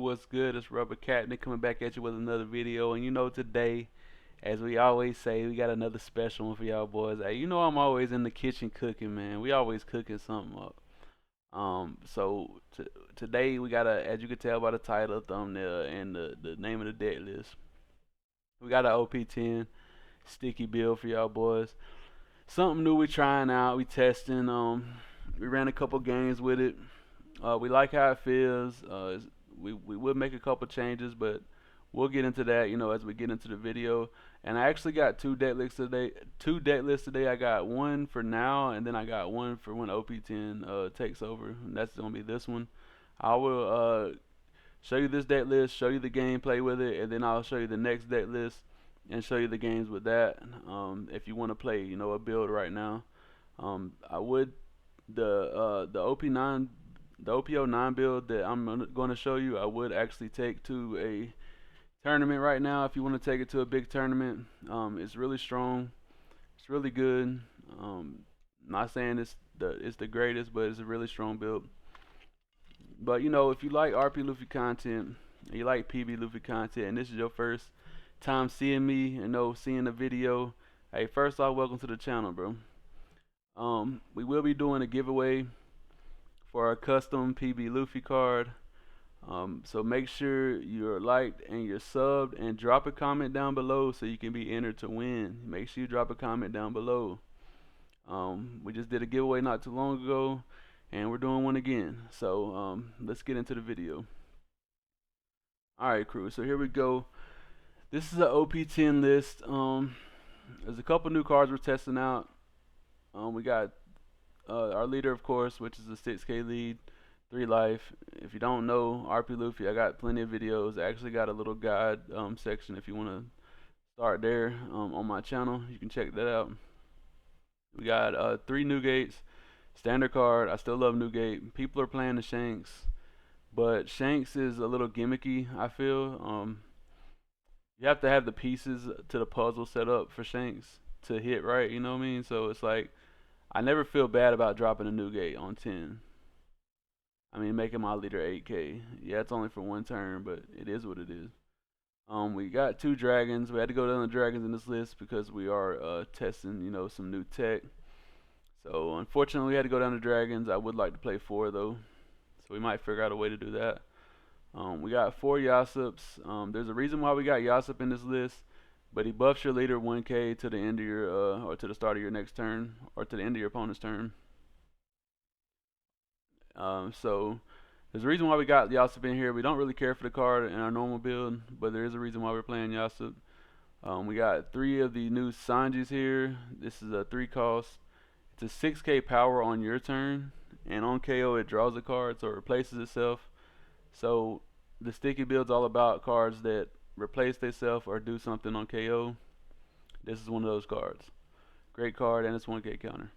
what's good? It's Rubber Captain coming back at you with another video. And today, as we always say, we got another special one for y'all boys. Hey, I'm always in the kitchen cooking, man. We always cooking something up. Today we got as you can tell by the title, thumbnail, and the name of the deck list, we got an OP10 sticky build for y'all boys. Something new we trying out, we testing. We ran a couple games with it. We like how it feels. We will make a couple changes, but we'll get into that, as we get into the video. And I actually got two deck lists today. Two deck lists today. I got one for now, and then I got one for when OP10 takes over. And that's gonna be this one. I will show you this deck list, show you the gameplay with it, and then I'll show you the next deck list and show you the games with that. If you want to play, a build right now. I would the OP9 the OP09 build that I'm going to show you, I would actually take to a tournament right now. If you want to take it to a big tournament, it's really strong. It's really good. Not saying it's the greatest, but it's a really strong build. But if you like RP Luffy content, and you like PB Luffy content, and this is your first time seeing me and seeing the video, hey, first off, welcome to the channel, bro. We will be doing a giveaway for our custom PB Luffy card. So make sure you're liked and you're subbed, and drop a comment down below so you can be entered to win. Make sure you drop a comment down below. We just did a giveaway not too long ago, and we're doing one again. So let's get into the video. Alright, crew, so here we go. This is an OP10 list. There's a couple new cards we're testing out. We got our leader, of course, which is a 6K lead, 3 life. If you don't know RP Luffy, I got plenty of videos. I actually got a little guide section if you want to start there on my channel. You can check that out. We got 3 Newgates, standard card. I still love Newgate. People are playing the Shanks, but Shanks is a little gimmicky, I feel. You have to have the pieces to the puzzle set up for Shanks to hit right, you know what I mean? So it's like, I never feel bad about dropping a Newgate on 10. I mean, making my leader 8K. Yeah, it's only for one turn, but it is what it is. We got 2 dragons. We had to go down the dragons in this list because we are testing, some new tech. So unfortunately, we had to go down to dragons. I would like to play 4 though, so we might figure out a way to do that. We got 4 Yasups. There's a reason why we got Yasup in this list, but he buffs your leader 1K to the end of your or to the start of your next turn, or to the end of your opponent's turn. So there's a reason why we got Yasup in here. We don't really care for the card in our normal build, but there is a reason why we're playing Yasup. We got 3 of the new Sanjis here. This is a 3 cost. It's a 6K power on your turn, and on KO it draws a card, so it replaces itself. So the sticky build's all about cards that replace themselves or do something on KO. This is one of those cards. Great card, and it's 1K counter.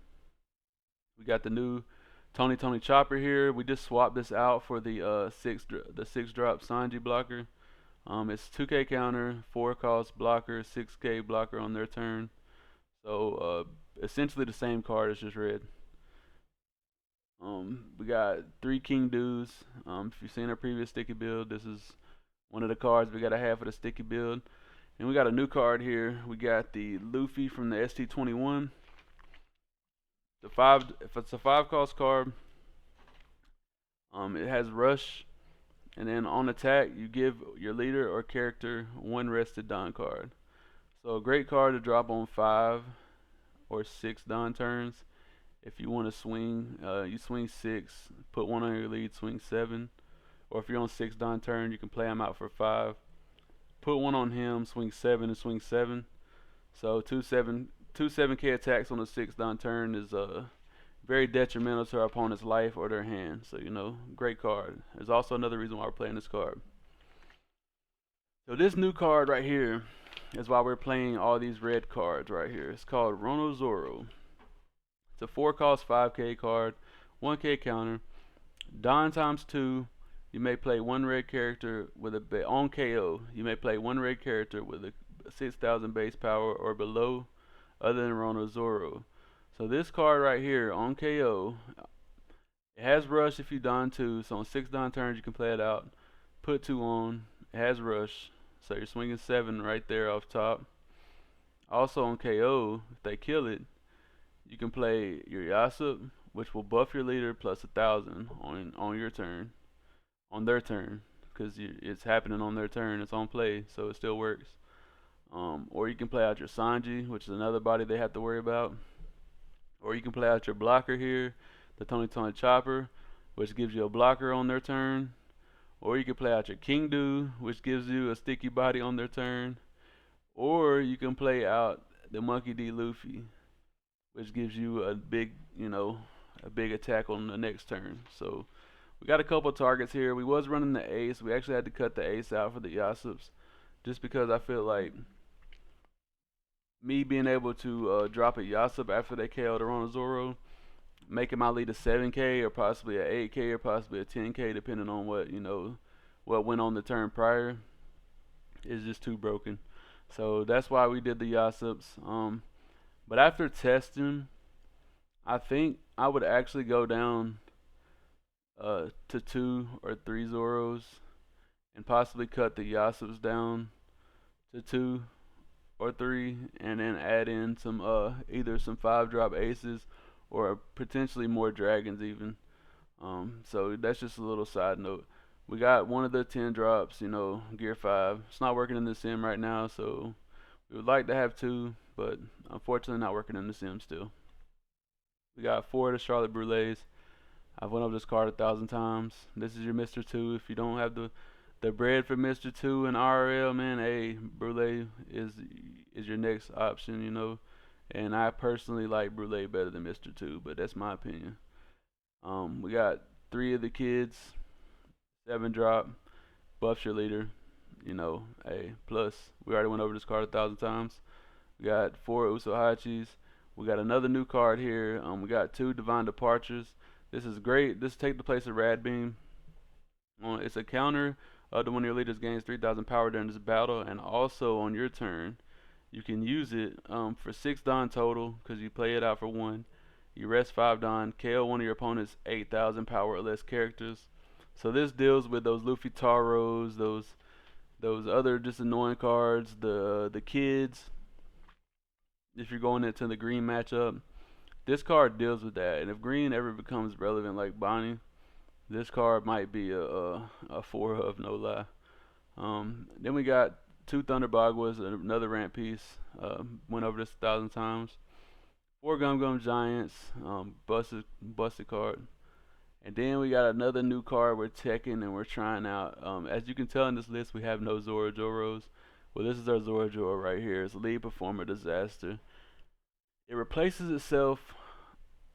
We got the new Tony Chopper here. We just swapped this out for the 6 drop Sanji blocker. It's 2K counter, 4 cost blocker, 6K blocker on their turn. So essentially the same card, it's just red. We got 3 King Doos. If you've seen our previous sticky build, this is one of the cards we gotta have for the sticky build. And we got a new card here. We got the Luffy from the ST21. If it's a 5 cost card, it has rush, and then on attack you give your leader or character 1 rested Don card. So a great card to drop on 5 or 6 Don turns. If you want to swing, you swing 6, put 1 on your lead, swing 7. Or if you're on 6 Don turn, you can play him out for 5, put 1 on him, swing 7, and swing 7. So 2 7K attacks on the 6 Don turn is very detrimental to our opponent's life or their hand. So great card. There's also another reason why we're playing this card. So this new card right here is why we're playing all these red cards right here. It's called Rono Zoro. It's a 4 cost 5K card, 1K counter. Don times 2. You may play 1 red character with on KO. You may play 1 red character with a 6,000 base power or below, other than Rono Zoro. So this card right here on KO, it has rush if you Don 2. So on 6 Don turns you can play it out. put 2 on. It has rush, so you're swinging 7 right there off top. Also on KO, if they kill it, you can play your Yasop, which will buff your leader plus 1,000 on your turn, on their turn, because it's happening on their turn. It's on play, so it still works. Or you can play out your Sanji, which is another body they have to worry about. Or you can play out your blocker here, the Tony Tony Chopper, which gives you a blocker on their turn. Or you can play out your Kingdu, which gives you a sticky body on their turn. Or you can play out the Monkey D. Luffy, which gives you a big, a big attack on the next turn. So we got a couple targets here. We was running the ace. We actually had to cut the ace out for the Yasops, just because I feel like me being able to drop a Yasop after they KO'd around Zoro, making my lead a 7k or possibly a 8k or possibly a 10k, depending on what went on the turn prior, is just too broken. So that's why we did the Yasops. But after testing, I think I would actually go down to 2 or 3 Zoros and possibly cut the Yasops down to 2 or 3, and then add in some either some 5-drop aces or potentially more dragons even. So that's just a little side note. We got one of the 10 drops, gear 5. It's not working in the sim right now, so we would like to have 2, but unfortunately not working in the sim still. We got 4 of the Charlotte Brulés. I've went over this card 1,000 times. This is your Mr. 2. If you don't have the bread for Mr. 2 and RL, man, hey, Brule is your next option, And I personally like Brule better than Mr. 2, but that's my opinion. We got 3 of the kids, 7 drop, buffs your leader, hey, plus we already went over this card 1,000 times. We got 4 Usohachis. We got another new card here. We got 2 Divine Departures. This is great. This take the place of Rad Beam. It's a counter. The one of your leaders gains 3,000 power during this battle, and also on your turn, you can use it for 6 Don total, because you play it out for 1. You rest 5 Don, KO one of your opponent's 8,000 power or less characters. So this deals with those Luffy Taros, those other just annoying cards, the kids. If you're going into the green matchup, this card deals with that. And if green ever becomes relevant like Bonnie, this card might be a 4 of, no lie. Then we got 2 Thunderbaguas, another ramp piece. Went over this 1,000 times. 4 Gum Gum Giants, busted card. And then we got another new card we're checking and we're trying out. As you can tell in this list, we have no Zoro Joros. Well, this is our Zoro Joro right here. It's Lead Performer Disaster. It replaces itself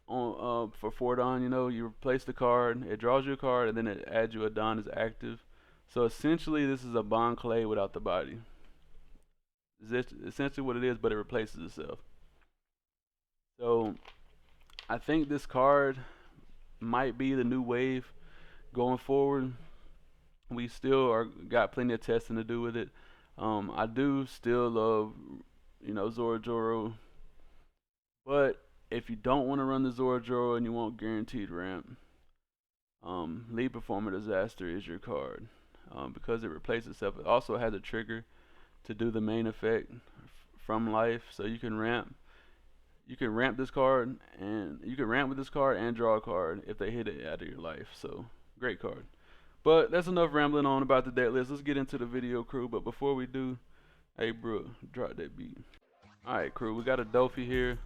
on for 4 Don. You replace the card, it draws you a card, and then it adds you a Don as active. So essentially, this is a Bon Clay without the body. It's essentially what it is, but it replaces itself. So I think this card might be the new wave going forward. We still got plenty of testing to do with it. I do still love, Zoro Joro, but if you don't want to run the Zoro Joro and you want guaranteed ramp, Lead Performer Disaster is your card, because it replaces itself. It also has a trigger to do the main effect from life, so you can ramp. You can ramp this card, and you can ramp with this card and draw a card if they hit it out of your life. So great card. But that's enough rambling on about the deck list. Let's get into the video, crew. But before we do, hey, bro, drop that beat. All right, crew, we got a Dofi here.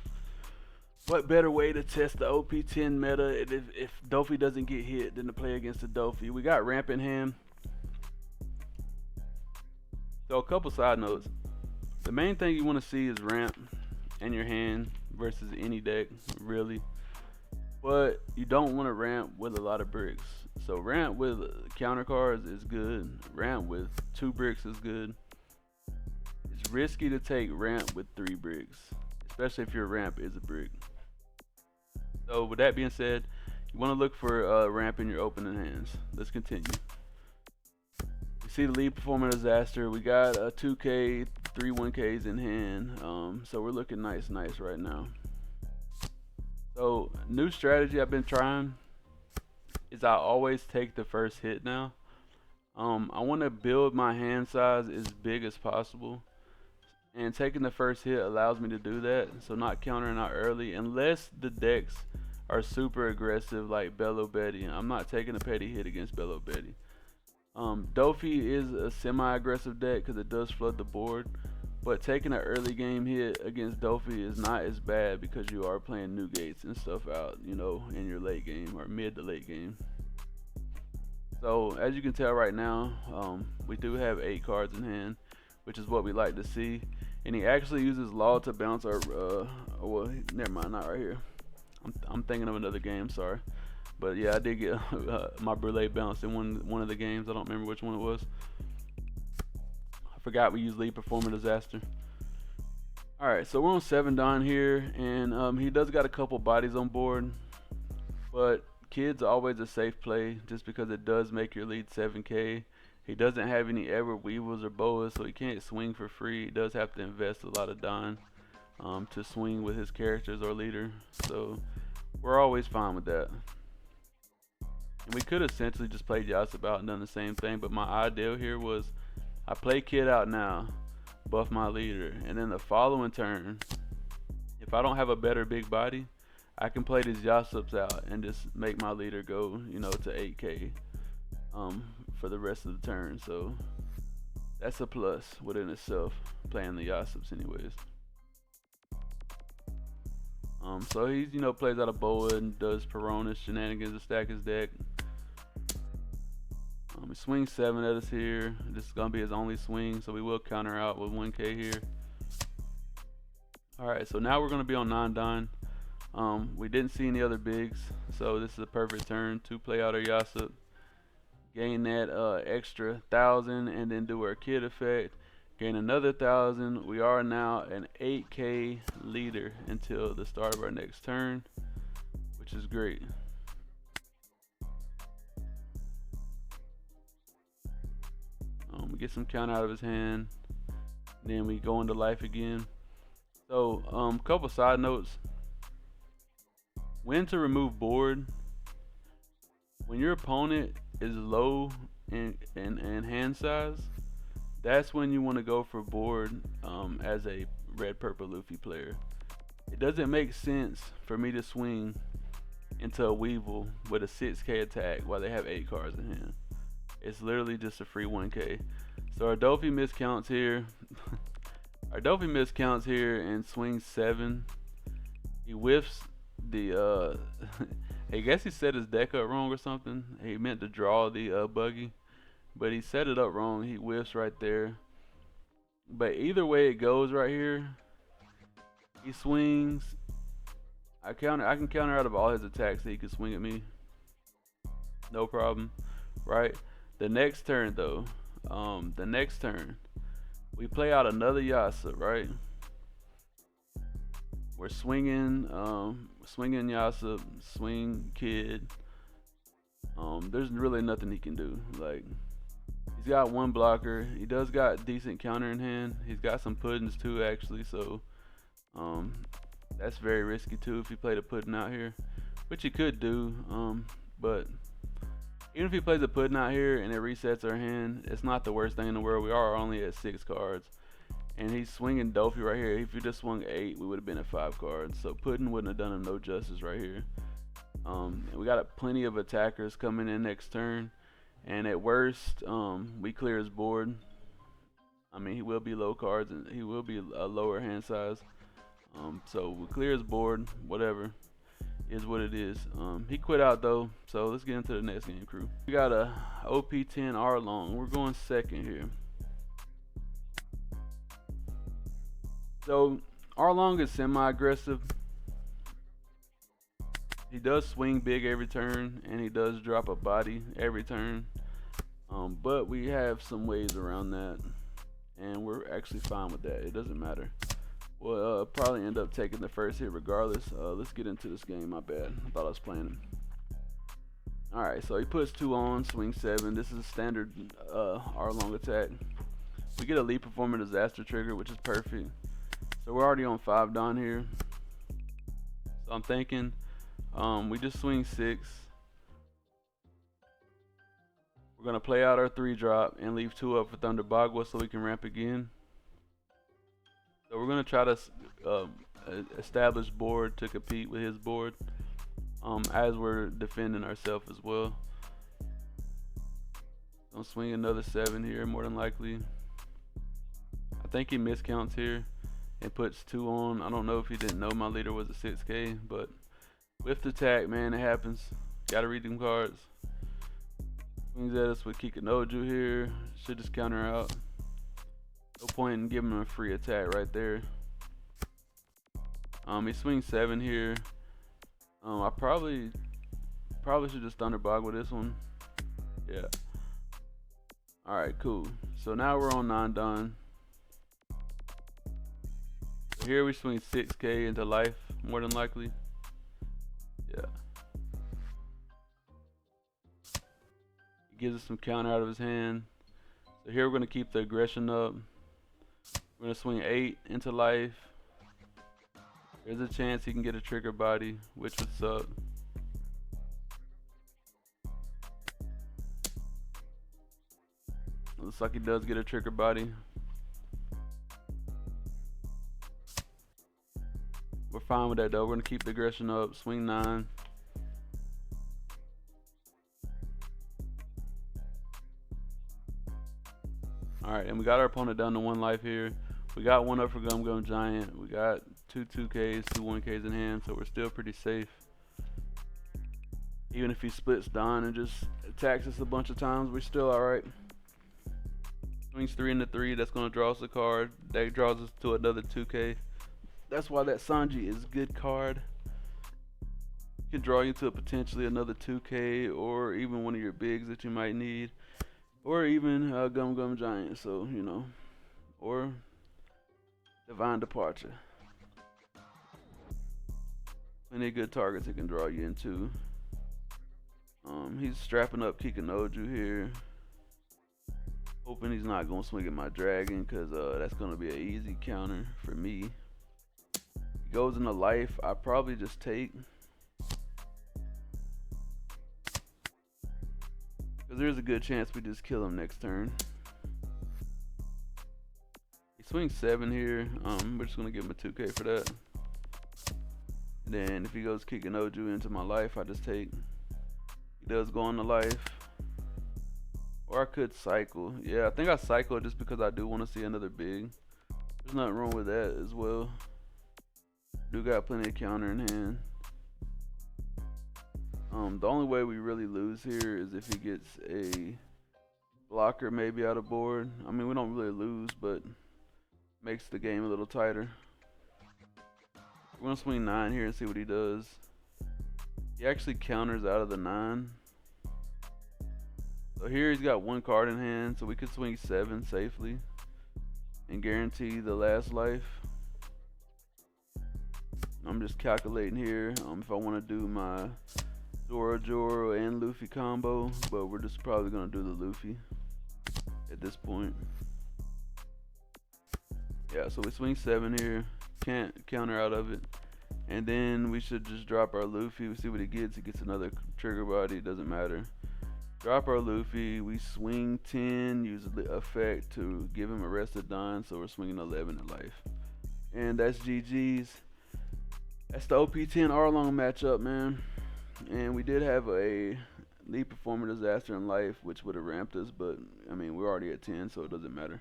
What better way to test the OP10 meta if Dofi doesn't get hit than to play against the Dofi? We got ramp in hand. So a couple side notes. The main thing you want to see is ramp in your hand versus any deck, really. But you don't want to ramp with a lot of bricks. So ramp with counter cards is good. Ramp with 2 bricks is good. It's risky to take ramp with 3 bricks, especially if your ramp is a brick. So with that being said, you want to look for ramp in your opening hands. Let's continue. You see the Lead Performer Disaster. We got a 2K, 3 1Ks in hand. So we're looking nice right now. So new strategy I've been trying is I always take the first hit now. I want to build my hand size as big as possible, and taking the first hit allows me to do that. So not countering out early, unless the decks are super aggressive like Bello Betty. I'm not taking a petty hit against Bello Betty. Dofi is a semi-aggressive deck because it does flood the board, but taking an early game hit against Dofi is not as bad because you are playing new gates and stuff out, you know, in your late game or mid to late game. So as you can tell right now, we do have 8 cards in hand, which is what we like to see. And he actually uses Law to bounce our, well, never mind, not right here. I'm thinking of another game, sorry. But yeah, I did get my Brulee bounced in one of the games. I don't remember which one it was. I forgot we used Lead Performer Disaster. Alright, so we're on 7 Don here, and he does got a couple bodies on board. But Kid's always a safe play just because it does make your lead 7k. He doesn't have any Edward Weevils or Boas, so he can't swing for free. He does have to invest a lot of Don to swing with his characters or leader. So we're always fine with that. And we could essentially just play Yasop out and done the same thing, but my ideal here was I play Kid out now, buff my leader, and then the following turn, if I don't have a better big body, I can play these Yasops out and just make my leader go, you know, to 8k for the rest of the turn. So that's a plus within itself, playing the Yasops anyways. So he's, you know, plays out a Boa and does Perona shenanigans to stack his deck. He swings 7 at us here. This is gonna be his only swing, so we will counter out with 1k here. Alright, so now we're gonna be on 9 Don. We didn't see any other bigs, so this is a perfect turn to play out our Yasop, gain that extra 1,000, and then do our Kid effect, gain another 1,000. We are now an 8k leader until the start of our next turn, which is great. We get some count out of his hand, then we go into life again. So couple side notes. When to remove board: when your opponent is low in hand size, that's when you want to go for board as a red purple Luffy player. It doesn't make sense for me to swing into a Weevil with a 6k attack while they have 8 cards in hand. It's literally just a free 1k. So our Dofi miscounts here. Our Dofi miscounts here and swings 7. He whiffs the I guess he set his deck up wrong or something. He meant to draw the buggy, but he set it up wrong. He whiffs right there. But either way it goes right here, he swings. I can counter out of all his attacks so he can swing at me, no problem, right? The next turn though, we play out another Yasop, right? We're swinging, swinging Yasop, swing Kid. There's really nothing he can do. Like, he's got 1 blocker. He does got decent counter in hand. He's got some puddings too, actually. So, that's very risky too if he played a pudding out here, which he could do. But even if he plays a pudding out here and it resets our hand, it's not the worst thing in the world. We are only at 6 cards. And he's swinging Dofi right here. If you just swung 8, we would have been at 5 cards. So pudding wouldn't have done him no justice right here. We got plenty of attackers coming in next turn. And at worst, we clear his board. I mean, he will be low cards and he will be a lower hand size. So we clear his board, whatever. Is what it is. He quit out though, so let's get into the next game, crew. We got a OP10 Arlong. We're going second here. So Arlong is semi-aggressive. He does swing big every turn, and he does drop a body every turn. But we have some ways around that, and we're actually fine with that. It doesn't matter. We'll probably end up taking the first hit regardless. Let's get into this game. My bad. I thought I was playing him. Alright, so he puts 2 on, swing 7. This is a standard Arlong attack. We get a Lead Performer Disaster trigger, which is perfect. So we're already on 5 Don here. So I'm thinking we just swing 6. We're We're gonna play out our 3-drop and leave 2 up for Thunder Bagua so we can ramp again. So we're gonna try to establish board to compete with his board, as we're defending ourselves as well. Gonna swing another 7 here, more than likely. I think he miscounts here and puts 2 on. I don't know if he didn't know my leader was a 6K, but with the attack, man, it happens. Gotta read them cards. Swings at us with Kikanoju here. Should just counter out. No point in giving him a free attack right there. He swings 7 here. I probably should just Thunder Bog with this one. Yeah. Alright, cool. So now we're on 9 done. So here we swing 6K into life, more than likely. Yeah. He gives us some counter out of his hand. So here we're going to keep the aggression up. We're going to swing 8 into life. There's a chance he can get a trigger body, which would suck. Looks like he does get a trigger body. We're fine with that though. We're going to keep the aggression up. Swing 9. Alright, and we got our opponent down to 1 life here. We got 1 up for Gum Gum Giant. We got 2 2Ks, 2 1Ks in hand, so we're still pretty safe. Even if he splits Don and just attacks us a bunch of times, we're still alright. Swings 3 into 3, that's going to draw us a card. That draws us to another 2K. That's why that Sanji is a good card. It can draw you to potentially another 2K or even one of your bigs that you might need. Or even Gum Gum Giant, so, you know. Or Divine Departure. Plenty of good targets it can draw you into. He's strapping up Kikanoju here. Hoping he's not going to swing at my dragon, because that's going to be an easy counter for me. He goes into life. I probably just take. Because there's a good chance we just kill him next turn. He swings 7 here. We're just going to give him a 2K for that. And then if he goes Kikanoju into my life, I just take. He does go into life. Or I could cycle. Yeah, I think I cycle just because I do want to see another big. There's nothing wrong with that as well. Do got plenty of counter in hand. The only way we really lose here is if he gets a blocker maybe out of board. I mean, we don't really lose, but makes the game a little tighter. We're gonna swing 9 here and see what he does. He actually counters out of the 9. So here he's got 1 card in hand, so we could swing 7 safely and guarantee the last life. I'm just calculating here if I want to do my Zoro and Luffy combo, but we're just probably gonna do the Luffy at this point. Yeah, so we swing 7 here, can't counter out of it, and then we should just drop our Luffy. We see what he gets. He gets another trigger body, doesn't matter. Drop our Luffy, we swing 10, use the effect to give him arrested Don, so we're swinging 11 in life. And that's GG's. That's the OP10 Arlong matchup, man. And we did have a lead performer disaster in life, which would have ramped us, but I mean, we're already at 10, so it doesn't matter.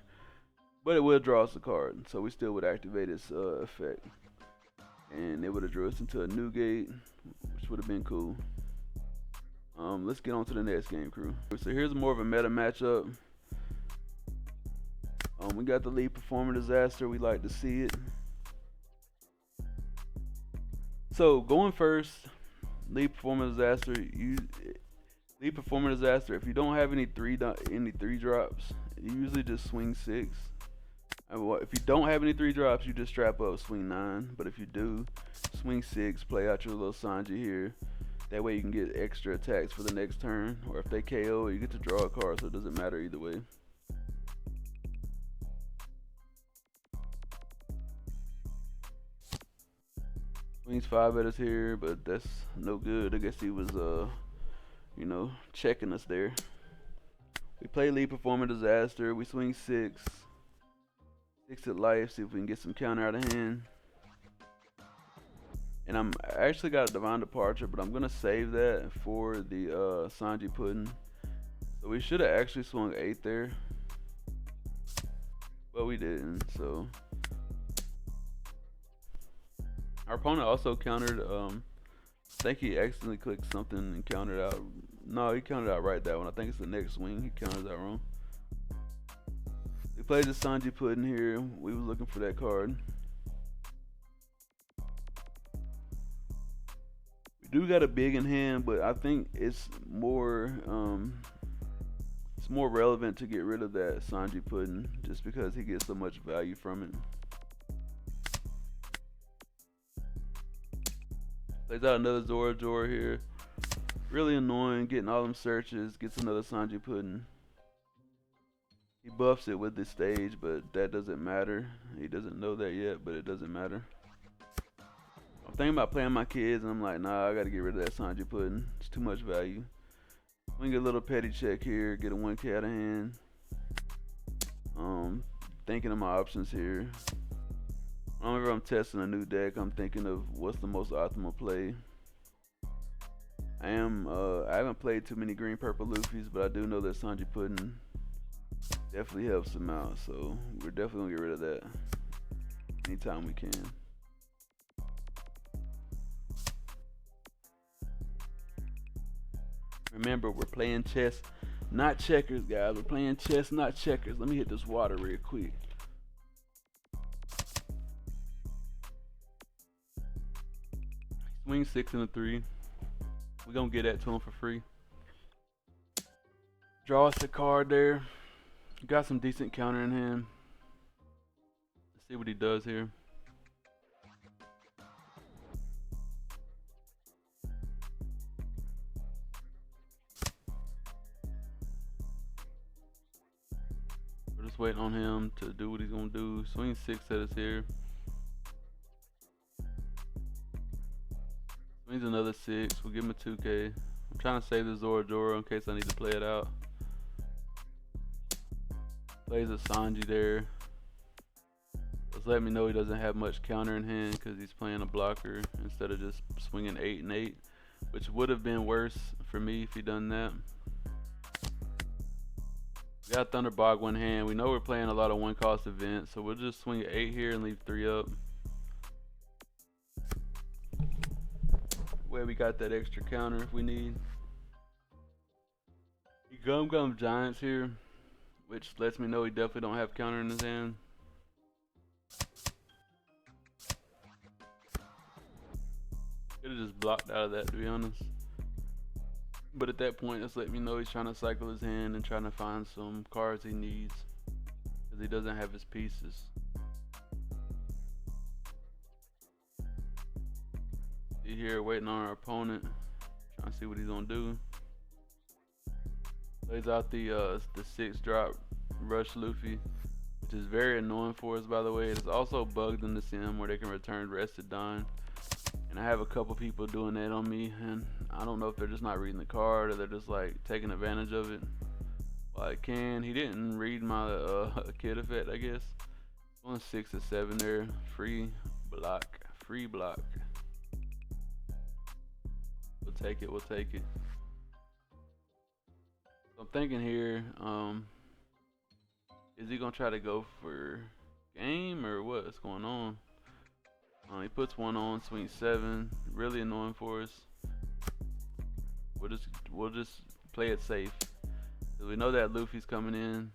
But it will draw us a card, so we still would activate its effect. And it would have drew us into a new gate, which would have been cool. Let's get on to the next game, crew. So here's more of a meta matchup. We got the lead performer disaster. We like to see it. So going first, lead performer disaster. Lead performer disaster. If you don't have any three drops, you usually just swing 6. If you don't have any 3 drops, you just strap up, swing 9. But if you do, swing 6, play out your little Sanji here. That way you can get extra attacks for the next turn. Or if they KO, you get to draw a card, so it doesn't matter either way. Swings 5 at us here, but that's no good. I guess he was, you know, checking us there. We play lead performing disaster. We swing 6. 6 at life. See if we can get some counter out of hand. And I actually got a divine departure, but I'm gonna save that for the Sanji pudding. So we should have actually swung 8 there, but we didn't. So our opponent also countered. I think he accidentally clicked something and countered out. No, he countered out right that one. I think it's the next swing. He countered that wrong. He plays the Sanji pudding here. We was looking for that card. We do got a big in hand, but I think it's more relevant to get rid of that Sanji pudding just because he gets so much value from it. Plays out another Zora here. Really annoying, getting all them searches, gets another Sanji pudding. He buffs it with this stage, but that doesn't matter. He doesn't know that yet, but it doesn't matter. I'm thinking about playing my kids, and I'm like, nah, I gotta get rid of that Sanji pudding. It's too much value. We can get a little petty check here, get a 1K out of hand. Thinking of my options here. Whenever I'm testing a new deck, I'm thinking of what's the most optimal play. I haven't played too many green purple Luffys, but I do know that Sanji pudding definitely helps him out, so we're definitely gonna get rid of that anytime we can. Remember, we're playing chess, not checkers, guys. We're playing chess, not checkers. Let me hit this water real quick. Swing 6 and a 3. We're gonna get that to him for free. Draw us a card there. Got some decent counter in hand. Let's see what he does here. We're just waiting on him to do what he's gonna do. Swing 6 at us here. Swings another 6. We'll give him a 2K. I'm trying to save the Zora in case I need to play it out. Plays a Sanji there. Just let me know he doesn't have much counter in hand because he's playing a blocker instead of just swinging 8 and 8, which would have been worse for me if he done that. We got Thunderbog one hand. We know we're playing a lot of 1-cost events, so we'll just swing 8 here and leave 3 up. Where we got that extra counter if we need. He Gum Giants here, which lets me know he definitely don't have counter in his hand. Could have just blocked out of that, to be honest. But at that point, it's let me know he's trying to cycle his hand and trying to find some cards he needs because he doesn't have his pieces. See here, waiting on our opponent, trying to see what he's gonna do. Plays out the 6-drop Rush Luffy, which is very annoying for us, by the way. It's also bugged in the sim where they can return rested Dine. And I have a couple people doing that on me, and I don't know if they're just not reading the card or they're just like taking advantage of it. Well, he didn't read my kid effect, I guess. 1 6 or 7 there, free block. We'll take it. So I'm thinking here, is he gonna try to go for game or what's going on? He puts 1 on, swing 7, really annoying for us. We'll just play it safe. We know that Luffy's coming in.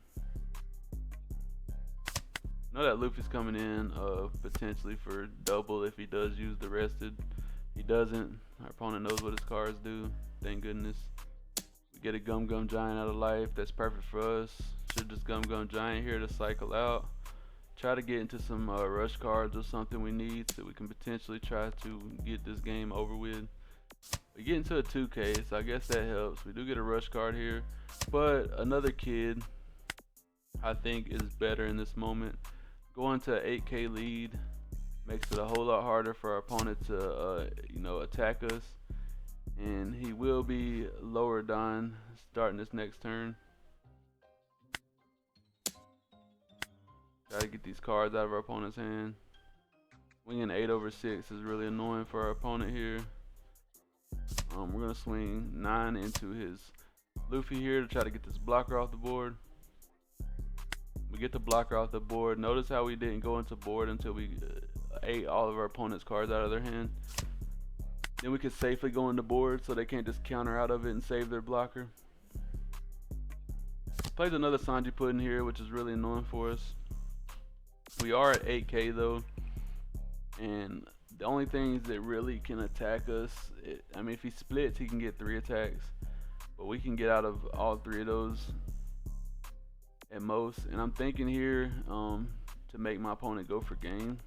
Potentially for double if he does use the rested. He doesn't. Our opponent knows what his cards do. Thank goodness. We get a Gum Giant out of life. That's perfect for us. Should just Gum Giant here to cycle out. Try to get into some rush cards or something we need so we can potentially try to get this game over with. We get into a 2K, so I guess that helps. We do get a rush card here, but another kid I think is better in this moment. Going to an 8K lead makes it a whole lot harder for our opponent to attack us, and he will be lower down starting this next turn. Try to get these cards out of our opponent's hand. Swinging 8/6 is really annoying for our opponent here. We're gonna swing 9 into his Luffy here to try to get this blocker off the board. We get the blocker off the board. Notice how we didn't go into board until we ate all of our opponent's cards out of their hand. Then we could safely go into board so they can't just counter out of it and save their blocker. Plays another Sanji Pudding here, which is really annoying for us. We are at 8K though, and the only things that really can attack us, I mean, if he splits, he can get 3 attacks, but we can get out of all 3 of those at most. And I'm thinking here to make my opponent go for game.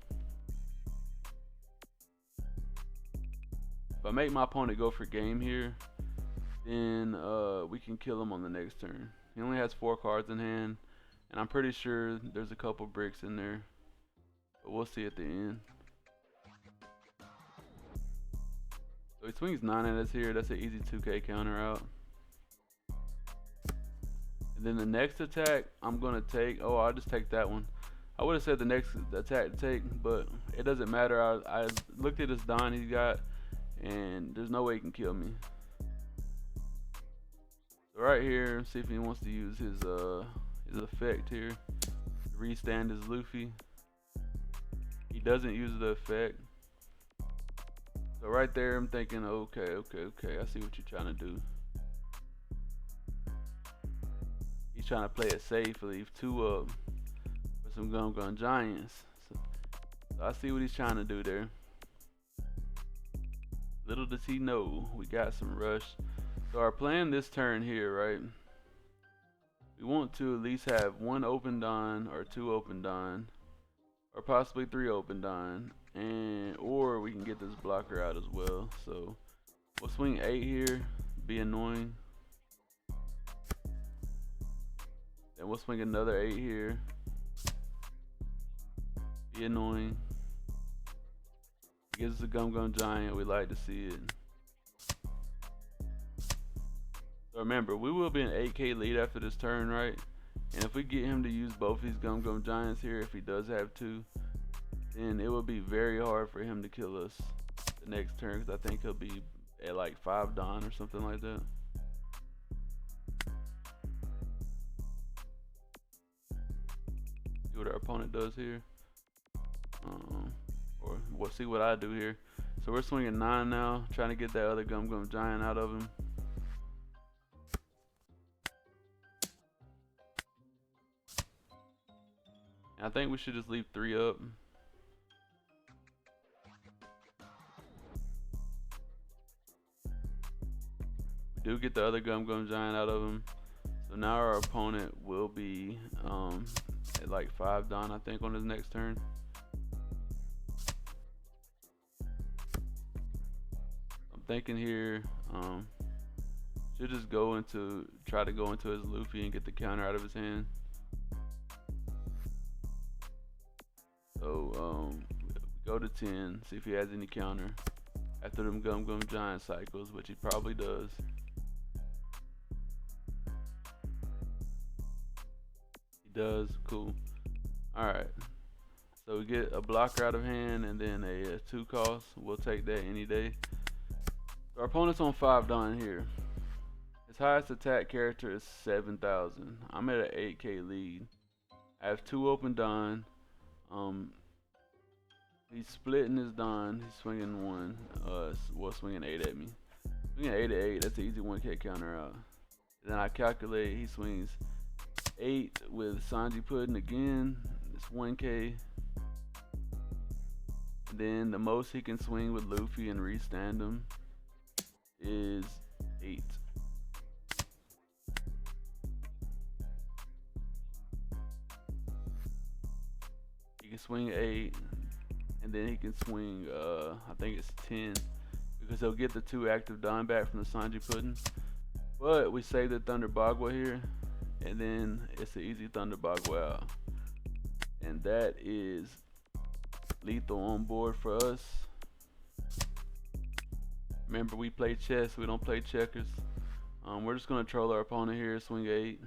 If I make my opponent go for game here, then we can kill him on the next turn. He only has 4 cards in hand, and I'm pretty sure there's a couple bricks in there, but we'll see at the end. So he swings 9 at us here. That's an easy 2K counter out. And then the next attack I'm gonna take, oh, I'll just take that one. I would have said the next attack to take, but it doesn't matter. I looked at this Don he's got, and there's no way he can kill me. So right here, see if he wants to use his effect here to restand his Luffy. He doesn't use the effect. So right there, I'm thinking, okay, I see what you're trying to do. He's trying to play it safe, leave 2 up for some Gum Giants. So I see what he's trying to do there. Little does he know, we got some rush. So our plan this turn here, right? We want to at least have 1 open Don or 2 open Don, or possibly 3 open Don, or we can get this blocker out as well. So we'll swing 8 here, be annoying. Then we'll swing another 8 here, be annoying. Gives us a Gum Giant, we like to see it. So remember, we will be an 8K lead after this turn, right? And if we get him to use both these Gum Giants here, if he does have 2, then it will be very hard for him to kill us the next turn, because I think he'll be at like 5 Don or something like that. See what our opponent does here. Or we'll see what I do here. So we're swinging 9 now, trying to get that other Gum Giant out of him. And I think we should just leave 3 up. We do get the other Gum Giant out of him. So now our opponent will be at like 5 Don, I think, on his next turn. Thinking here, should just try to go into his Luffy and get the counter out of his hand. So go to 10, see if he has any counter after them Gum Giant cycles, which he probably does. He does, cool. Alright, so we get a blocker out of hand and then a 2 cost. We'll take that any day. Our opponent's on 5 Don here. His highest attack character is 7,000. I'm at an 8K lead. I have 2 open Don. He's splitting his Don. He's swinging 1. Well, swinging 8 at me. Swinging 8 at 8. That's an easy 1K counter out. Then I calculate he swings 8 with Sanji Pudding again. It's 1K. And then the most he can swing with Luffy and restand him is 8. He can swing 8, and then he can swing I think it's 10, because he'll get the 2 active Don back from the Sanji Pudding. But we save the Thunder Bagua here, and then it's an easy Thunder Bagua out. And that is lethal on board for us. Remember, we play chess, we don't play checkers. We're just gonna troll our opponent here, swing 8.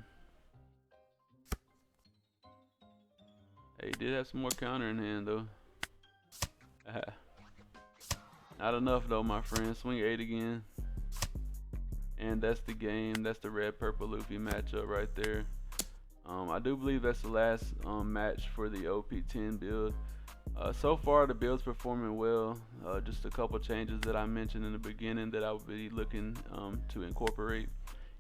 He did have some more counter in hand though. Not enough though, my friend. Swing 8 again. And that's the game. That's the red purple Luffy matchup right there. I do believe that's the last match for the OP10 build. So far the build's performing well. Just a couple changes that I mentioned in the beginning that I would be looking to incorporate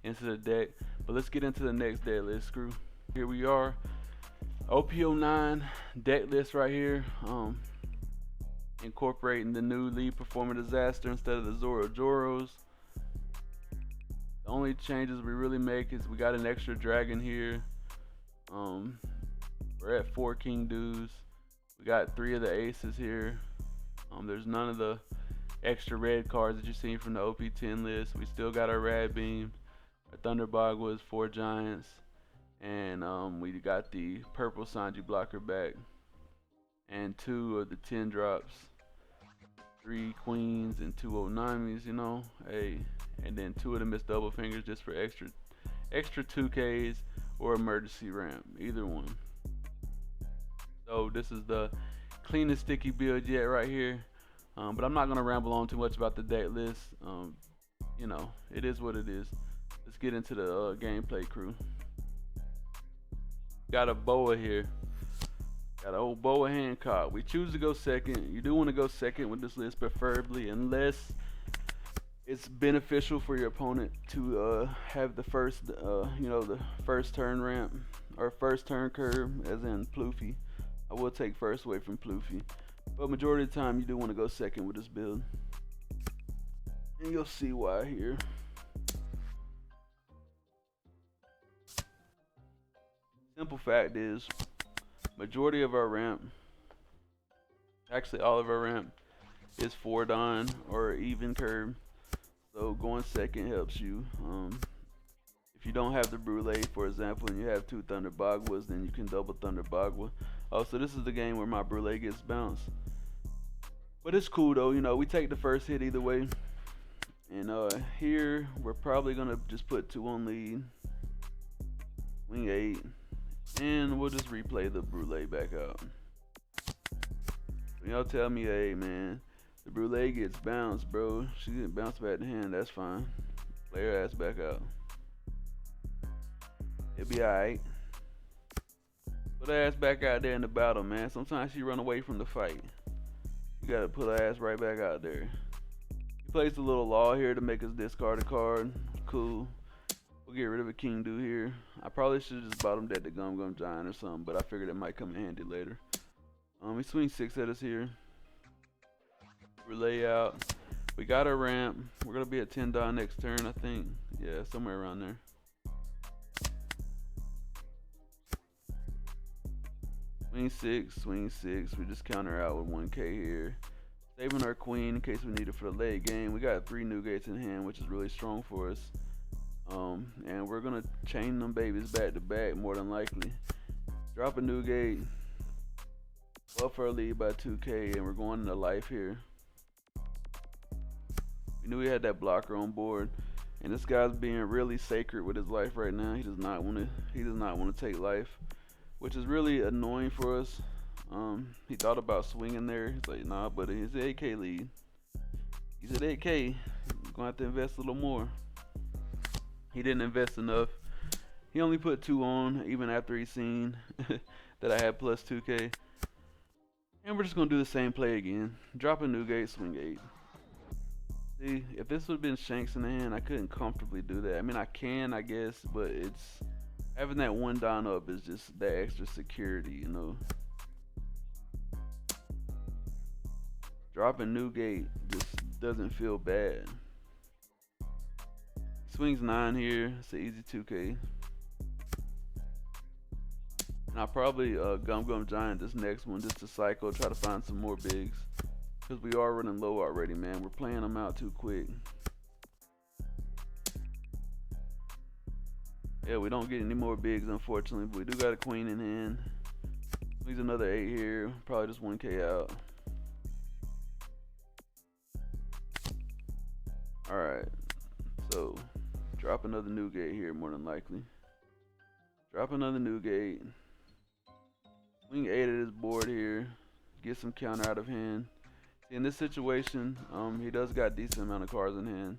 into the deck. But let's get into the next deck list, crew. Here we are, OP10 deck list right here. Incorporating the new lead performer disaster instead of the Zoro Joros. The only changes we really make is we got an extra dragon here. We're at 4 king dudes. We got 3 of the aces here. There's none of the extra red cards that you've seen from the OP10 list. We still got our Rad Beam, our Thunderbogwas, 4 giants, and we got the purple Sanji blocker back, and 2 of the 10 drops, 3 queens and 2 Onamis, you know, hey, and then 2 of the missed double fingers just for extra 2Ks or emergency ramp, either one. So this is the cleanest sticky build yet right here. But I'm not gonna ramble on too much about the deck list. You know, it is what it is. Let's get into the gameplay, crew. Got a Boa here. Got an old Boa Hancock. We choose to go second. You do want to go second with this list, preferably, unless it's beneficial for your opponent to have the first, you know, the first turn ramp or first turn curve, as in Pluffy. I will take first away from Pluffy, but majority of the time you do want to go second with this build, and you'll see why here. Simple fact is, majority of our ramp, actually all of our ramp, is 4 Don or even curve. So going second helps you. If you don't have the Brulee, for example, and you have 2 Thunderbogwas, then you can double Thunderbogwa. Oh, so this is the game where my Brulee gets bounced. But it's cool though, you know, we take the first hit either way. And here, we're probably gonna just put 2 on lead. Wing 8. And we'll just replay the Brulee back out. When y'all tell me, hey man, the Brulee gets bounced, bro. She didn't bounce back to hand, that's fine. Play her ass back out. It'll be alright. Put her ass back out there in the battle, man. Sometimes she run away from the fight. You gotta put her ass right back out there. He plays a little law here to make us discard a card. Cool. We'll get rid of a king dude here. I probably should have just bottomed at the Gum Giant or something, but I figured it might come in handy later. He swings 6 at us here. Relay out. We got our ramp. We're gonna be at 10 Don next turn, I think. Yeah, somewhere around there. Swing 6. We just counter out with 1K here. Saving our queen in case we need it for the late game. We got 3 new gates in hand, which is really strong for us. And we're gonna chain them babies back to back more than likely. Drop a new gate. Buff our lead by 2K, and we're going into life here. We knew we had that blocker on board, and this guy's being really sacred with his life right now. He does not want to take life, which is really annoying for us. He thought about swinging there. He's like, nah, but it's an 8K lead. He's at 8K. We're gonna have to invest a little more. He didn't invest enough. He only put 2 on, even after he seen that I had plus 2K. And we're just gonna do the same play again. Drop a new gate, swing 8. See, if this would have been Shanks in the hand, I couldn't comfortably do that. I mean, I can, I guess, but it's having that 1 Don up is just that extra security, you know. Dropping new gate just doesn't feel bad. Swings 9 here. It's an easy 2K. And I'll probably Gum Giant this next one just to cycle, try to find some more bigs. Because we are running low already, man. We're playing them out too quick. Yeah, we don't get any more bigs, unfortunately, but we do got a queen in hand. Swings another 8 here. Probably just 1K out. Alright. So, drop another new gate here, more than likely. Drop another new gate. Swing 8 at his board here. Get some counter out of hand. In this situation, he does got decent amount of cards in hand.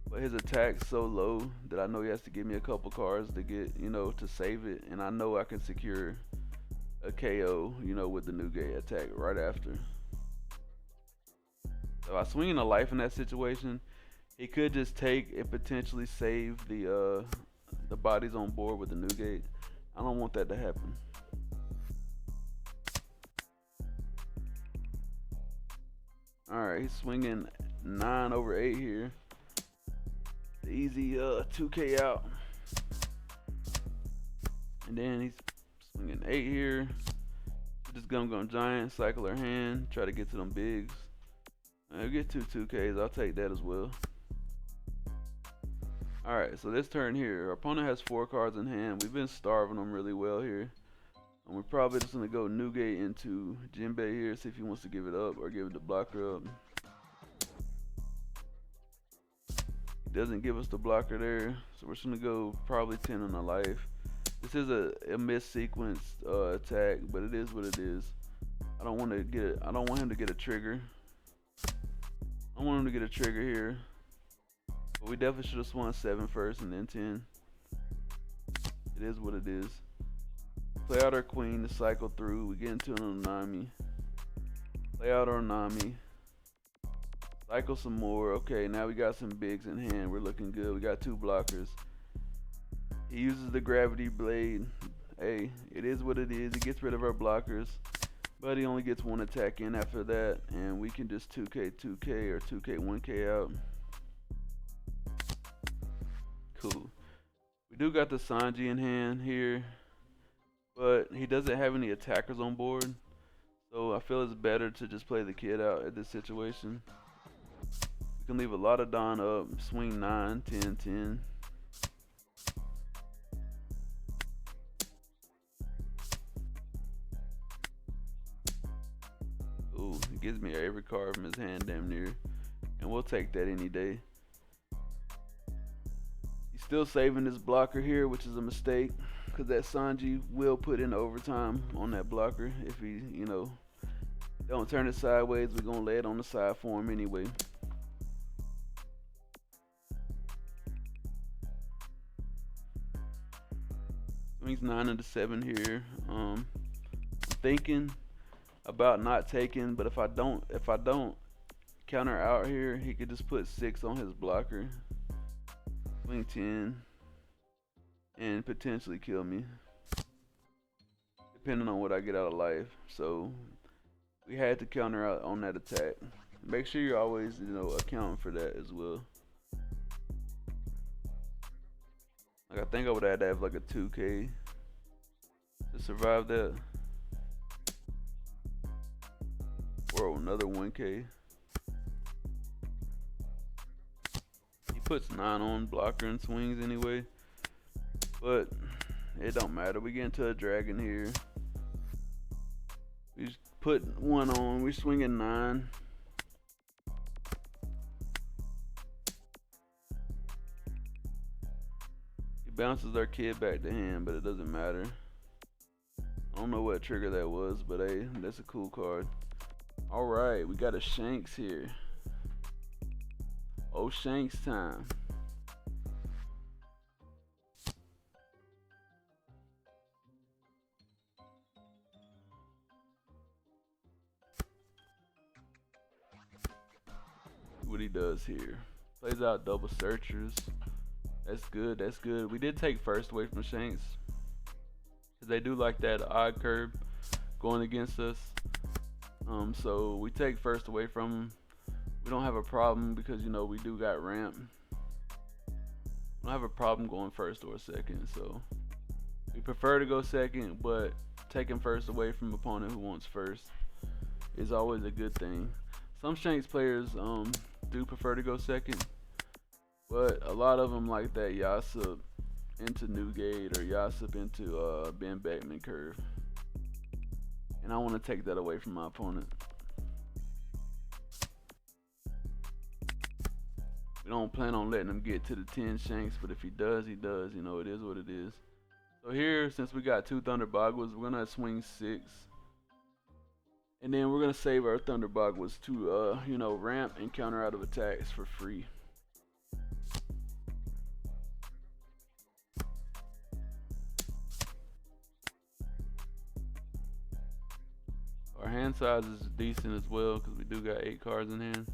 But his attack's so low that I know he has to give me a couple cards to get, to save it. And I know I can secure a KO, with the Nugget attack right after. So I swing in a life in that situation. He could just take and potentially save the bodies on board with the Nugget. I don't want that to happen. Alright, he's swinging 9 over 8 here. The easy 2K out. And then he's swinging 8 here. Just gonna giant, cycle our hand, try to get to them bigs. I'll get 2Ks, I'll take that as well. Alright, so this turn here, our opponent has 4 cards in hand. We've been starving them really well here. And we're probably just gonna go Nugget into Jinbei here, see if he wants to give it up or give it the blocker up. He doesn't give us the blocker there, so we're just gonna go probably 10 on the life. This is a mis-sequenced attack, but it is what it is. I don't want him to get a trigger. I want him to get a trigger here. But we definitely should have swung 7 first and then 10. It is what it is. Play out our queen to cycle through. We get into an Onami. Play out our Onami. Cycle some more. Okay, now we got some bigs in hand. We're looking good. We got 2 blockers. He uses the gravity blade. Hey, it is what it is. He gets rid of our blockers. But he only gets 1 attack in after that. And we can just 2K, 2K, or 2K, 1K out. Cool. We do got the Sanji in hand here. But he doesn't have any attackers on board. So I feel it's better to just play the kid out at this situation. We can leave a lot of Don up. Swing 9, 10, 10. Ooh, he gives me every card from his hand damn near. And we'll take that any day. He's still saving his blocker here, which is a mistake. Because that Sanji will put in overtime on that blocker. If he, don't turn it sideways, we're going to lay it on the side for him anyway. Swings 9 into 7 here. I'm thinking about not taking, but if I don't counter out here, he could just put 6 on his blocker. Swing 10. And potentially kill me, depending on what I get out of life. So we had to counter out on that attack. Make sure you're always, accounting for that as well. Like I think I would have to have like a 2K to survive that, or another 1K. He puts 9 on blocker and swings anyway. But it don't matter. We get into a dragon here. We just put 1 on. We swinging 9. He bounces our kid back to hand, but it doesn't matter. I don't know what trigger that was, but hey, that's a cool card. Alright, we got a Shanks here. Oh, Shanks time. What he does here. Plays out double searchers. That's good, that's good. We did take first away from Shanks, because they do like that odd curve going against us. So we take first away from him. We don't have a problem because we do got ramp. We don't have a problem going first or second, so we prefer to go second, but taking first away from an opponent who wants first is always a good thing. Some Shanks players do prefer to go second, but a lot of them like that Yassup into Newgate or Yassup into Ben Beckman curve, and I want to take that away from my opponent. We don't plan on letting him get to the 10 Shanks, but if he does, he does. It is what it is. So here, since we got 2 Thunder Bagwas, we're gonna swing 6. And then we're gonna save our Thunder Bagwas to you know, ramp and counter out of attacks for free. Our hand size is decent as well because we do got 8 cards in hand.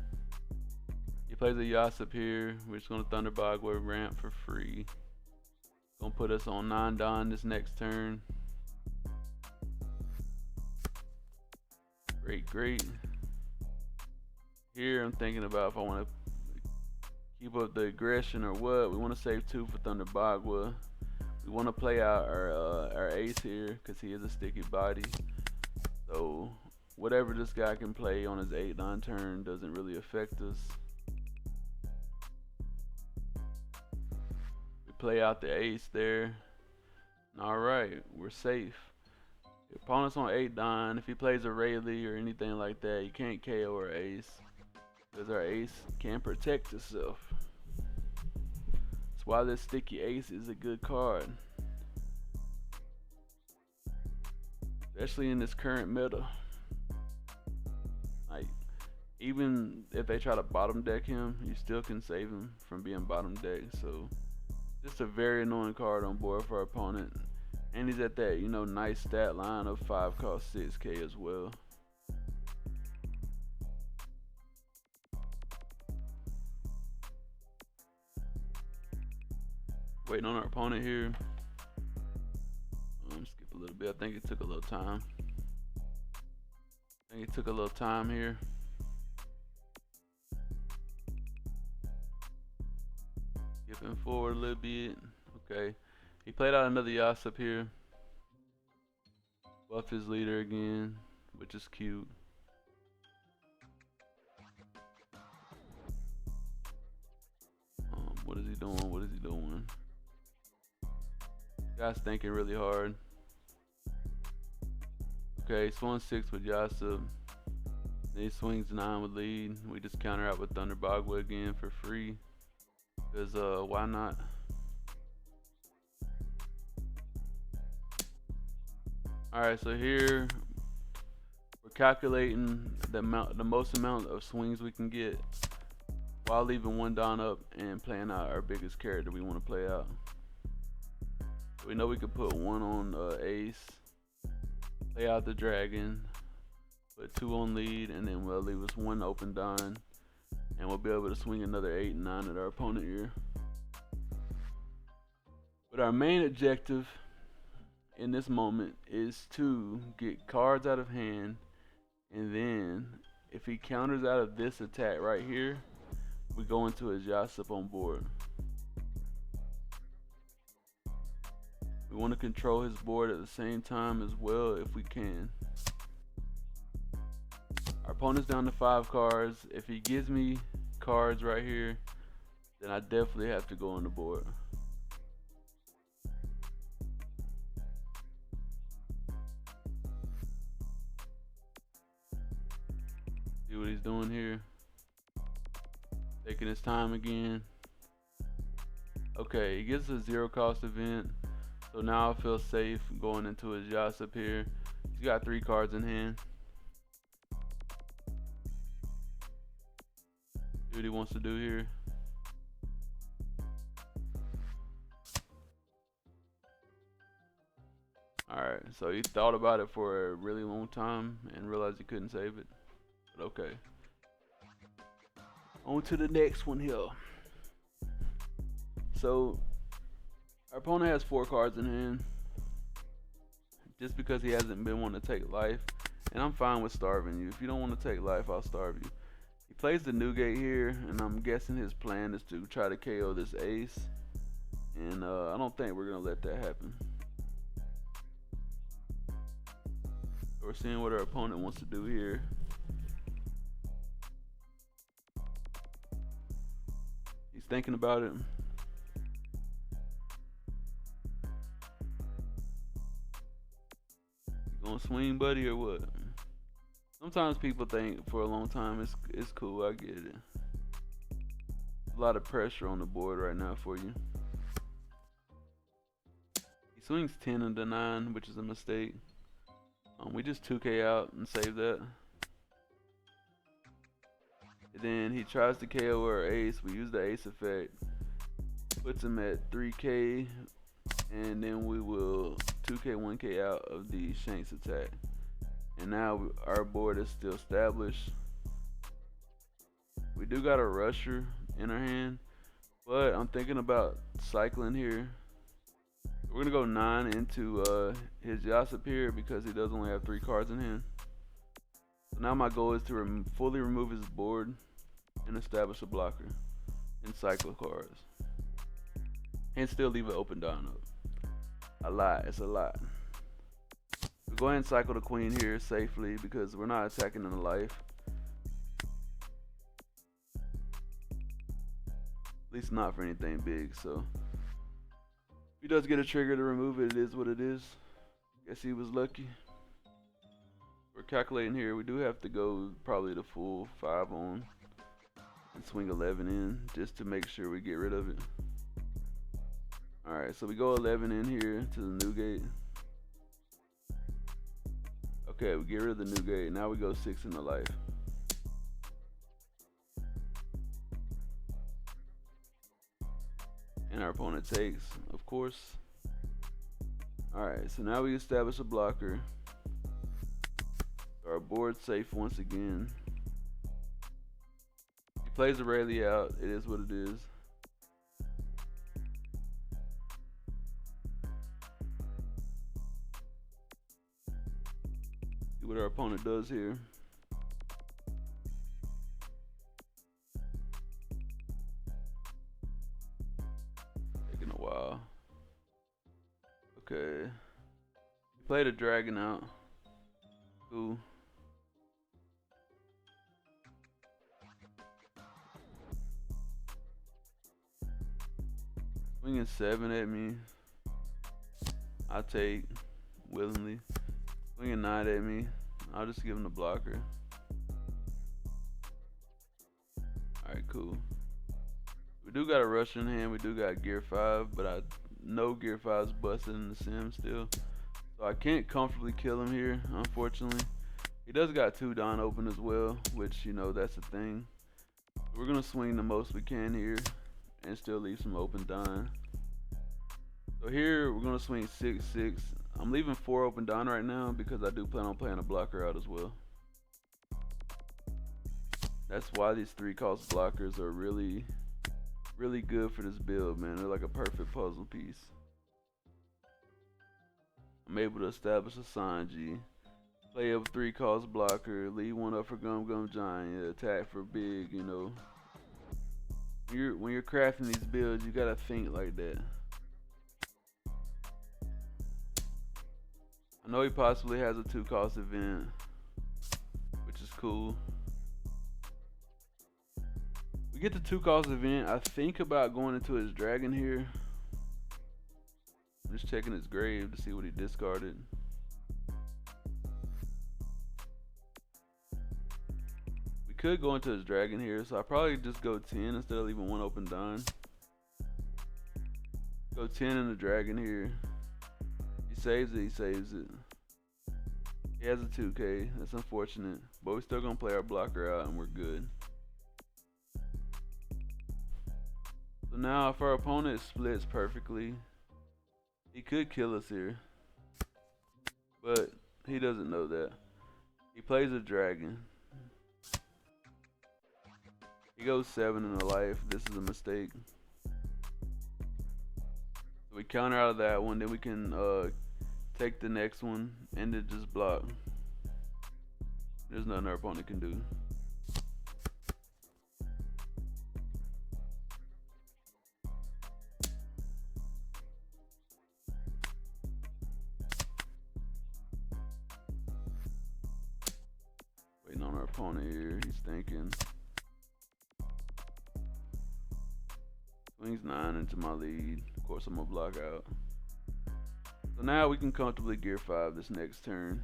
He plays a Yasop here. We're just gonna Thunder Bagua ramp for free. Gonna put us on 9 Don this next turn. Great. Here I'm thinking about if I want to keep up the aggression or what. We want to save 2 for Thunder Bagua. We want to play out our ace here because he is a sticky body. So whatever this guy can play on his 8 Don turn doesn't really affect us. We play out the ace there. Alright, we're safe. The opponent's on 8 Don. If he plays a Rayleigh or anything like that, you can't KO our ace because our ace can protect itself. That's why this sticky ace is a good card, especially in this current meta. Like, even if they try to bottom deck him, you still can save him from being bottom decked. So just a very annoying card on board for our opponent. And he's at that, you know, nice stat line of 5 cost 6k as well. Waiting on our opponent here. Skip a little bit. I think it took a little time. Here. Skipping forward a little bit. Okay. He played out another Yasop here. Buff his leader again, which is cute. What is he doing? Guy's thinking really hard. Okay, swung 6 with Yasop. Then he swings 9 with lead. We just counter out with Thunder Bagua again for free. Because why not? Alright, so here we're calculating the most amount of swings we can get while leaving 1 Don up and playing out our biggest character we want to play out. We know we could put 1 on ace, play out the dragon, put 2 on lead, and then we'll leave us 1 open Don, and we'll be able to swing another 8 and 9 at our opponent here. But our main objective in this moment is to get cards out of hand, and then if he counters out of this attack right here, we go into his Yasop on board. We want to control his board at the same time as well if we can. Our opponent's down to 5 cards. If he gives me cards right here, then I definitely have to go on the board. See what he's doing here. Taking his time again. Okay, he gets a 0 cost event. So now I feel safe going into his Yasop here. He's got 3 cards in hand. See what he wants to do here. Alright, so he thought about it for a really long time and realized he couldn't save it. But okay. On to the next one here. So our opponent has 4 cards in hand. Just because he hasn't been wanting to take life. And I'm fine with starving you. If you don't want to take life, I'll starve you. He plays the Newgate here, and I'm guessing his plan is to try to KO this ace. And I don't think we're going to let that happen. So we're seeing what our opponent wants to do here. He's thinking about it. Gonna swing, buddy, or what? Sometimes people think for a long time it's cool. I get it. A lot of pressure on the board right now for you. He swings 10 into 9, which is a mistake. We just 2K out and save that. And then he tries to KO our ace. We use the ace effect. Puts him at 3K. And then we will 2K, 1K out of the Shanks attack. And now our board is still established. We do got a rusher in our hand, but I'm thinking about cycling here. We're gonna go 9 into his Yasop here because he does only have 3 cards in hand. So now my goal is to fully remove his board and establish a blocker and cycle cards. And still leave an open down up. A lot, it's a lot. We'll go ahead and cycle the queen here safely because we're not attacking in the life. At least not for anything big, so. If he does get a trigger to remove it, it is what it is. Guess he was lucky. We're calculating here. We do have to go probably the full 5 on and swing 11 in just to make sure we get rid of it. Alright, so we go 11 in here to the new gate. Okay, we get rid of the new gate. Now we go 6 in the life. And our opponent takes, of course. Alright, so now we establish a blocker. Our board's safe once again. He plays a Rayleigh out. It is what it is. See what our opponent does here. Taking a while. Okay. He played a dragon out. Cool. Swinging 7 at me. I take willingly. Swinging 9 at me. I'll just give him the blocker. Alright, cool. We do got a rush in hand. We do got gear 5, but I know gear 5's busted in the sim still. So I can't comfortably kill him here, unfortunately. He does got 2 Don open as well, which, you know, that's a thing. We're going to swing the most we can here and still leave some open Don. So here we're going to swing 6-6. I'm leaving 4 open Don right now because I do plan on playing a blocker out as well. That's why these 3-cost blockers are really good for this build, man. They're like a perfect puzzle piece. I'm able to establish a Sanji, play up 3-cost blocker, leave 1 up for Gum Gum Giant, attack for big, you know. When you're crafting these builds, you gotta think like that. I know he possibly has a 2-cost event, which is cool. We get the 2-cost event. I think about going into his dragon here. I'm just checking his grave to see what he discarded. We could go into his dragon here, so I probably just go 10 instead of leaving 1 open Don. Go 10 in the dragon here. He saves it, he saves it. He has a 2K, that's unfortunate. But we're still gonna play our blocker out and we're good. So now if our opponent splits perfectly, he could kill us here. But he doesn't know that. He plays a dragon. He goes 7 in the life. This is a mistake. So we counter out of that one, then we can take the next one and then just block. There's nothing our opponent can do. Waiting on our opponent here. He's thinking. Swings 9 into my lead. Of course, I'm gonna block out. So now we can comfortably gear 5 this next turn.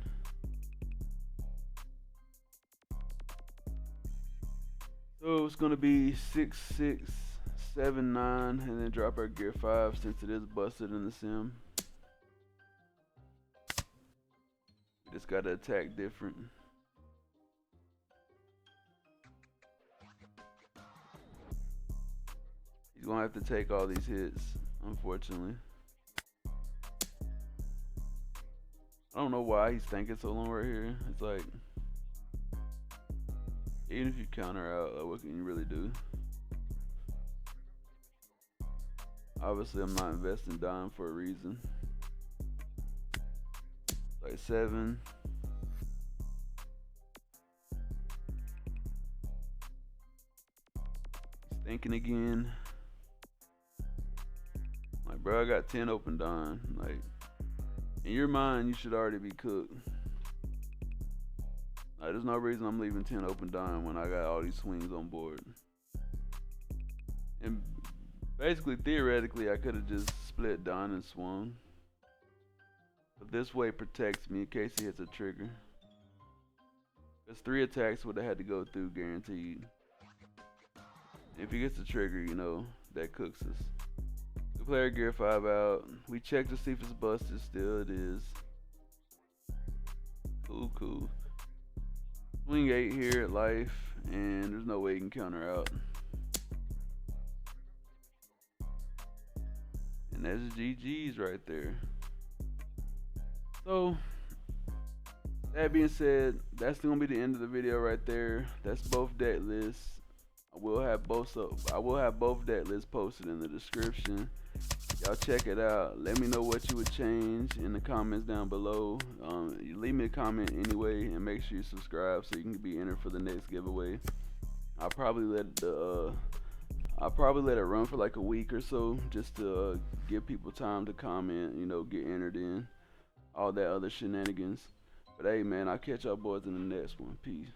So it's gonna be 6, 6, 7, 9, and then drop our gear 5 since it is busted in the sim. Just gotta attack different. He's gonna have to take all these hits, unfortunately. I don't know why he's thinking so long right here. It's like, even if you counter out, like, what can you really do? Obviously, I'm not investing dime for a reason. Like 7. He's thinking again. Like, bro, I got 10 open dime. Like, in your mind, you should already be cooked. Like, there's no reason I'm leaving 10 open dime when I got all these swings on board. And basically, theoretically, I could have just split Don and swung. But this way protects me in case he hits a trigger. Because 3 attacks would have had to go through guaranteed. If he gets a trigger, you know, that cooks us. The player gear 5 out. We check to see if it's busted. Still it is. Cool, cool. Swing 8 here at life, and there's no way you can counter out. And that's GG's right there. So, that being said, that's gonna be the end of the video right there. That's both deck lists. I will have both deck lists posted in the description. Y'all check it out. Let me know what you would change in the comments down below. Leave me a comment anyway, and make sure you subscribe so you can be entered for the next giveaway. I'll probably let it run for like a week or so, just to give people time to comment, you know, get entered in, all that other shenanigans. But hey, man, I'll catch y'all boys in the next one. Peace.